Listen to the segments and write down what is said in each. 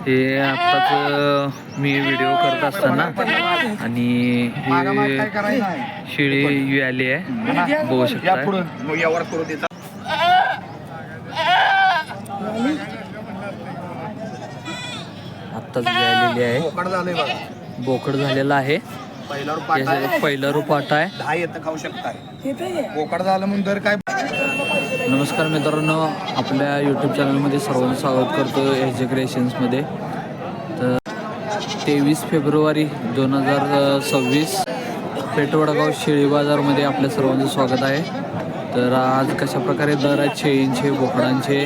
हे आत्ताच मी व्हिडिओ करत असताना आणि ही शेळी आली आहे, बघू शकता. आत्ताच आलेली आहे, बोकड झालेला आहे. पहिला रूपाट आहे. 10 येतं खाऊ शकताय. बोकड झालं म्हणून दर काय. नमस्कार मित्रांनो, आपल्या यूट्यूब चॅनलमध्ये सर्वांचं स्वागत करतो एच क्रिएशन्समध्ये. तर 23 फेब्रुवारी 2026 पेठवडगाव शेळी बाजारमध्ये आपल्या सर्वांचं स्वागत आहे. तर आज कशाप्रकारे दर आहेत शेळींचे, बोकडांचे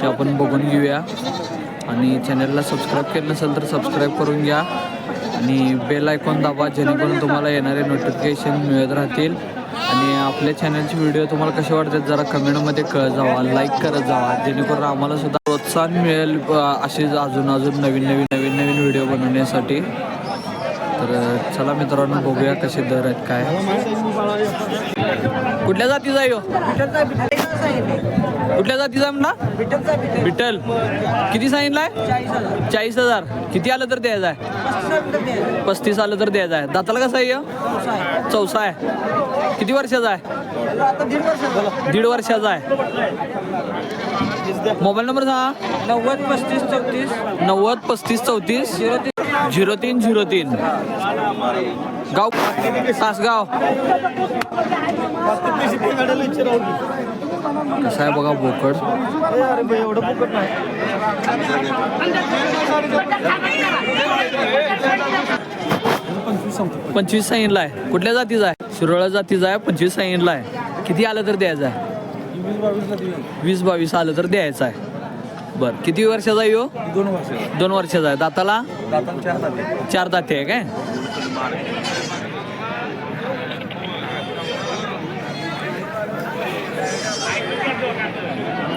ते आपण बघून घेऊया. आणि चॅनलला सबस्क्राईब केलं नसेल तर सबस्क्राईब करून घ्या आणि बेल आयकॉन दाबा, जेणेकरून तुम्हाला येणारे नोटिफिकेशन मिळत राहतील. आणि आपल्या चॅनलचे व्हिडिओ तुम्हाला कसे वाटतात जरा कमेंटमध्ये कळत जावा, लाईक करत जावा, जेणेकरून आम्हाला सुद्धा प्रोत्साहन मिळेल असेच अजून नवीन व्हिडिओ बनवण्यासाठी. तर चला मित्रांनो, बघूया कसे दर आहेत काय. कुठल्या जातीचा आहे? कुठल्या जातीचा म्हणला? बिटल. किती सांगितलं आहे? 40,000. किती आलं तर द्यायचं आहे? 35 आलं तर द्यायचं आहे. दाताला कसं आहे? चौसा आहे. किती वर्षाचा आहे? 1.5 वर्षाचा आहे. मोबाईल नंबर सांगा. 90 35 34 0303. गाव तासगाव. कसं आहे बघा बोकड. 25 सांगितलं आहे. कुठल्या जातीचा आहे? शिरोळा जातीचा आहे. 25 सांगितलं आहे. किती आलं तर द्यायचं आहे? 20-22 आलं तर द्यायचं आहे. बरं, किती वर्षाचा आहे? 2 वर्षाचा आहे. दाताला 4 दाते आहे काय?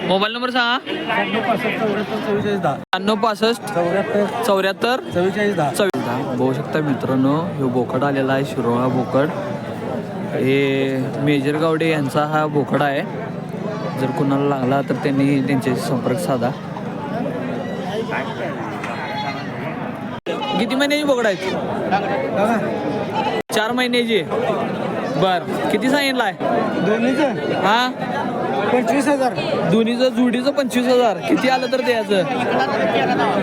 मोबाईल नंबर सांगा. 96 74 44 बघू शकता मित्रांनो, हे बोकड आलेला आहे, शिरोळा बोकड. हे मेजर गावडे यांचा हा बोकड आहे. जर कुणाला लागला तर त्यांनी त्यांच्याशी संपर्क साधा. किती महिन्याची बोकड आहेत? 4 महिन्याची. बर, किती सांगितलं आहे? दोन्हीचं हा 25,000. दोन्हीचं जोडीचं 25,000. किती आलं तर द्यायचं?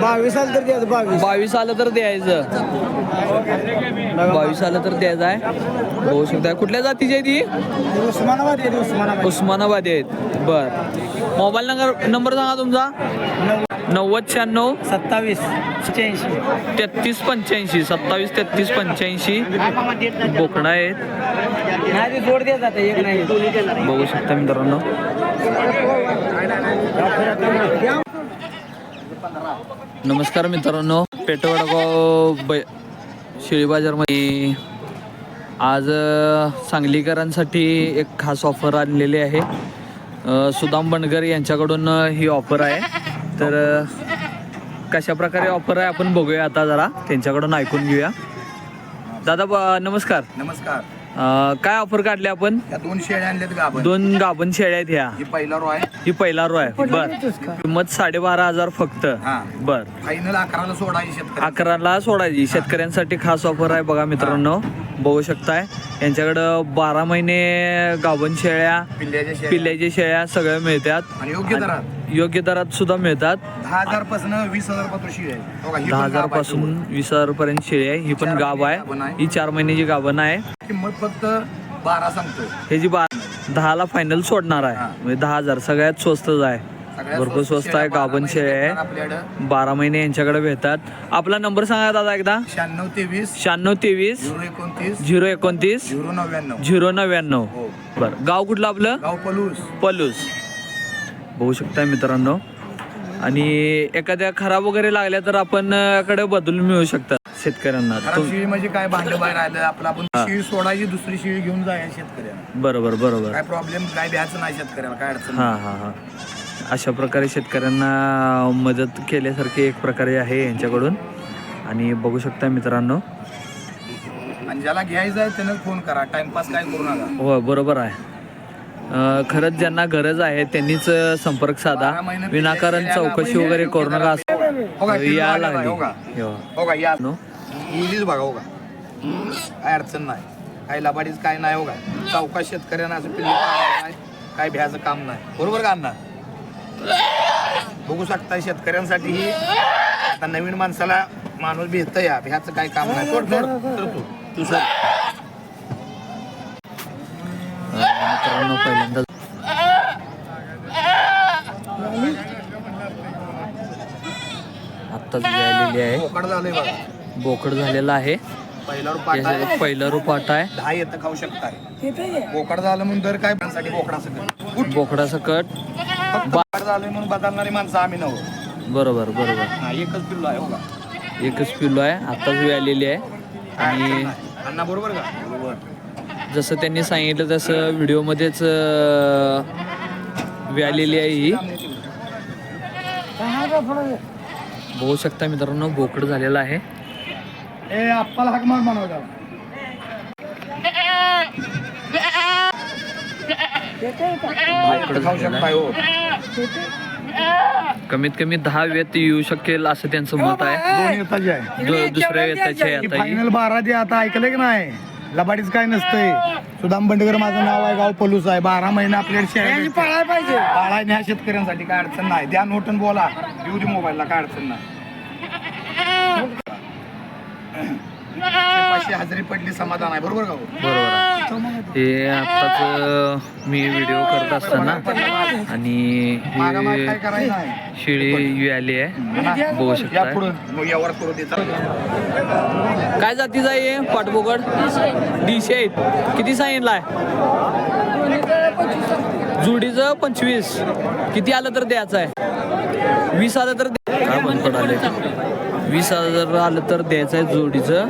22 आलं तर द्यायचं. 22 आलं तर द्यायचं. 22 आलं तर द्यायचं आहे. बघू शकता. कुठल्या जातीची आहे ती? उस्मानाबादी आहेत. बर, मोबाईल नंबर सांगा तुमचा. 90 96 27 33 85 27 33 85 बोकडा आहेत. जोड द्या जाते एक नाही. बघू शकता मित्रांनो. नमस्कार मित्रांनो, पेठवडगाव शेळी बाजारमध्ये आज सांगलीकरांसाठी एक खास ऑफर आणलेली आहे. सुदाम बनगर यांच्याकडून ही ऑफर आहे. तर कशा प्रकारे ऑफर आहे आपण बघूया आता, जरा त्यांच्याकडून ऐकून घेऊया. दादा नमस्कार. नमस्कार. काय ऑफर काढली आपण? 2 शेळ्या आणल्यात गाभण. 2 गाभण शेळ्या आहेत ह्या. ही पहिला रो आहे. ही पहिला रो आहे. बर, किंमत 12,500 फक्त. बर, फायनल 11ला सोडायची शेतकरी. 11ला सोडायची. शेतकऱ्यांसाठी खास ऑफर आहे बघा मित्रांनो, बघू शकताय. यांच्याकडं 12 महिने गाभण शेळ्या, पिल्ल्याच्या शेळ्या सगळ्या मिळतात. योग्य दरात सुद्धा मिळतात. 10,000 पासून 20,000 पर्यंत शेळी आहे. 10,000 पासून 20,000 पर्यंत शेळी आहे. ही पण गाभ आहे. ही 4 महिन्याची गाभण आहे. किंमत फक्त 12 सांगतो. ह्याची 10ला फायनल सोडणार आहे. म्हणजे 10,000 सगळ्यात स्वस्तच आहे. भरपूर स्वस्त आहे. गाभण शेळी आहे. 12 महिने यांच्याकडे भेटतात. आपला नंबर सांगा दादा एकदा. 96 23 029 099. बरं, गाव कुठलं आपलं? पलूस. बघू शकता मित्रांनो. आणि एखाद्या खराब वगैरे लागल्या तर आपण कडे बदलून मिळू शकतात शेतकऱ्यांना. शेळी म्हणजे काय, भांड बाहेर आलं आपलं, आपण शेळी सोडायची, दुसरी शेळी घेऊन जायची शेतकऱ्याला. बरोबर. काय प्रॉब्लेम काय द्यायचं नाही शेतकऱ्याला, काय अडचण. हा. अशा प्रकारे शेतकऱ्यांना मदत केल्यासारखी एक प्रकारे आहे यांच्याकडून. आणि बघू शकता मित्रांनो, आणि ज्याला घ्यायचं आहे त्यानं फोन करा, टाइमपास काय करू नका. हो, बरोबर आहे. खरंच ज्यांना गरज आहे त्यांनीच संपर्क साधा, विनाकारण चौकशी वगैरे करू नका. हो का, पिल्लू या आलेलं आहे, लागली हो का? हो. हो का, या नो इलीच बघा हो का, काय अडचण नाही, काही लबाडीच काय नाही हो का. चौका शेतकऱ्यांना असं पिल्लू पाळायचं नाही, काय भ्यायचं काम नाही, बरोबर का अण्णा? बघू शकता शेतकऱ्यांसाठी ही आता नवीन माणसाला माणूस भेटत या भ्याचं काय काम नाही. सोड, सोड, सोड तू सर. मित्रांनो पहिल्यांदा आत्ताच आलेली आहे. बोकड झालंय बघा, बोकड झालेला आहे. पहिला रुपा याच्यात पहिला रुपाट आहे. 10 येतं खाऊ शकताय. बोकड झालं म्हणून दर काय साठी बोकडाचं बोकडाचं कट फक्त बोकड झालंय म्हणून बदलणारी माणसं आम्ही नव्हतो. बरोबर बरोबर. हा, एकच पिल्लू आहे हो का. एकच पिल्लू आहे, आत्ताच वेळ आलेली आहे. आणि अण्णा बरोबर का? बरोबर. जसं त्यांनी सांगितलं तसं व्हिडिओमध्येच वेळ आलेली आहे ही. बघू शकता मित्रांनो बोकड झालेला आहे. ए आप्पाला हाक मार बनवला. बोकड खाऊ झालेला शकताय हो. आहे. कमीत कमी 10 व्यत येऊ शकेल असं त्यांचं मत आहे. दोन येताची आहे. दुसऱ्या व्यताची आहे आता ही. फायनल 12 ते आता ऐकलं की नाही, लबाडीच काय नसतंय. सुदाम बंडगर माझं नाव आहे, गाव पलूस आहे. 12 महिने आपल्याकडे पाळायला पाहिजे. पाळाय न्या शेतकऱ्यांसाठी काय अडचण नाही. द्या नोटन बोला, येऊ दे मोबाईलला, काय अडचण नाही. 500 हजेरी पडली समाधान आहे, बरोबर का हो? बरोबर आहे. हे आत्ताच मी व्हिडिओ करत असताना आणि मागामाग ही काय करायचं नाही. शिळी आली आहे, बघू या शकता. पुढं मग यावर करू देतात. काय जातीचा आहे पाठबोकड? दिशे आहेत. किती सांगितलं आहे? जुडीचं 25. किती आलं तर द्यायचं आहे? 20 आलं तर काय बंद आले. 20,000 आलं तर द्यायचं आहे जोडीचं.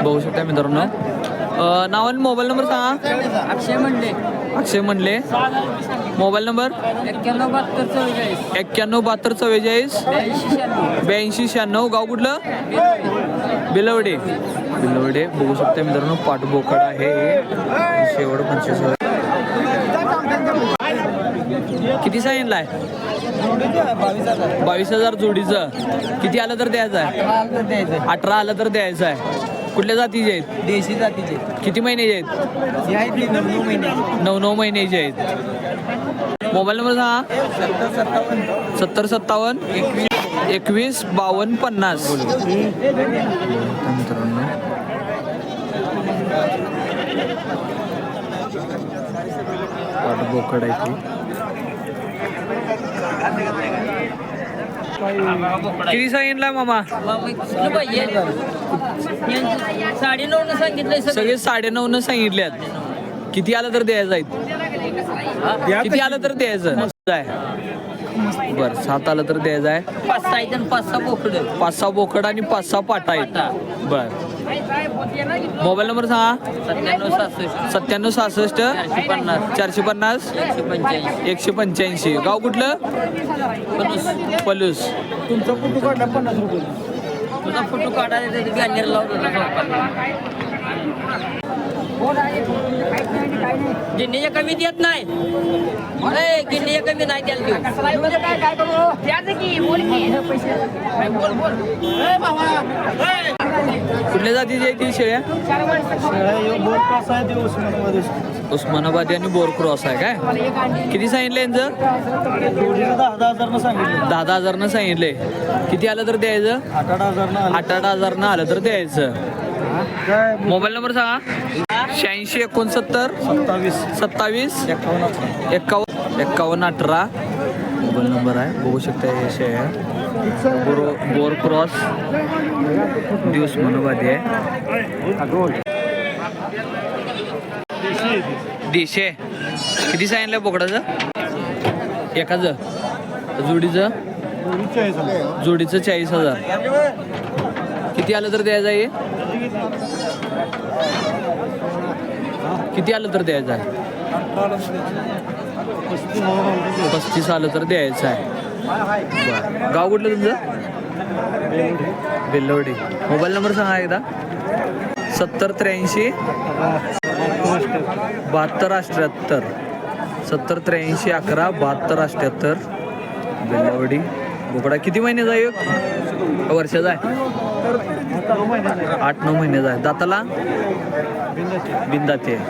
बघू शकता मित्रांनो. नाव आणि मोबाईल नंबर सांगा. अक्षय म्हणले. Mobile number 917244 8296. गाव कुठलं? बिलवडे. बिलवडे. बघू शकता मित्रांनो पाठबोकड आहे. शेवट 25,000. किती सांगितलं आहे? 22,000 जोडीचं. किती आलं तर द्यायचं आहे? 18 आलं तर द्यायचं आहे. कुठल्या जातीचे आहेत? देशी जातीचे किती महिन्याचे आहेत? जे आहेत 9 महिने 9 महिन्याचे आहेत. मोबाईल नंबर सांगा. 7057 21 52 50. मित्रांनो बोकड आहे ती. किती सांगितलं मामा? 9.5 सांगितलंय सगळे 9.5 सांगितल्यात. किती आलं तर द्यायचं आहे? किती आलं तर द्यायचं आहे? बर 7 आलं तर द्यायचं आहे. 5 आहेत आणि 5-6 बोकड 5-6 बोकड आणि 5-6 पाटा आहेत. बर मोबाईल नंबर सांगा. 9766 450 185. गाव कुठलं? पलूस. तुमचा फोटो काढला 50 रुपये. तुझा फोटो काढायला बॅनर लावला. गिन्नीच्या कमी देत नाही. गिन्नीच्या कमी नाही द्यायला कुठल्या जातीची आहे ती शेळ्या? उस्मानाबादी आणि बोर क्रॉस आहे काय? किती सांगितलं यांचं? 10,000 सांगितले. किती आलं तर द्यायचं? 18,000 आलं तर द्यायचं. मोबाईल नंबर सांगा. 86 69 27 51 18. मोबाईल नंबर आहे. बघू शकता हे शेळ्या बोर क्रॉस दिवस मनोबादी आहे. देशे. किती सांगितलं बोकडाचं? एकाचं. जोडीचं 40,000. किती आलं तर द्यायचं आहे? किती आलं तर द्यायचं आहे? 35 आलं तर द्यायचं आहे. बरं. गाव कुठलं तुमचं? बेल्लवडी. मोबाईल नंबर सांगा एकदा. 70 83 72 78 70 83 11 72 78. बेल्लवडी. बोकडा किती महिन्याचा आहे ह्यो? वर्षाचा आहे 8-9 महिन्याचा आहे. दाताला बिनदाती आहे.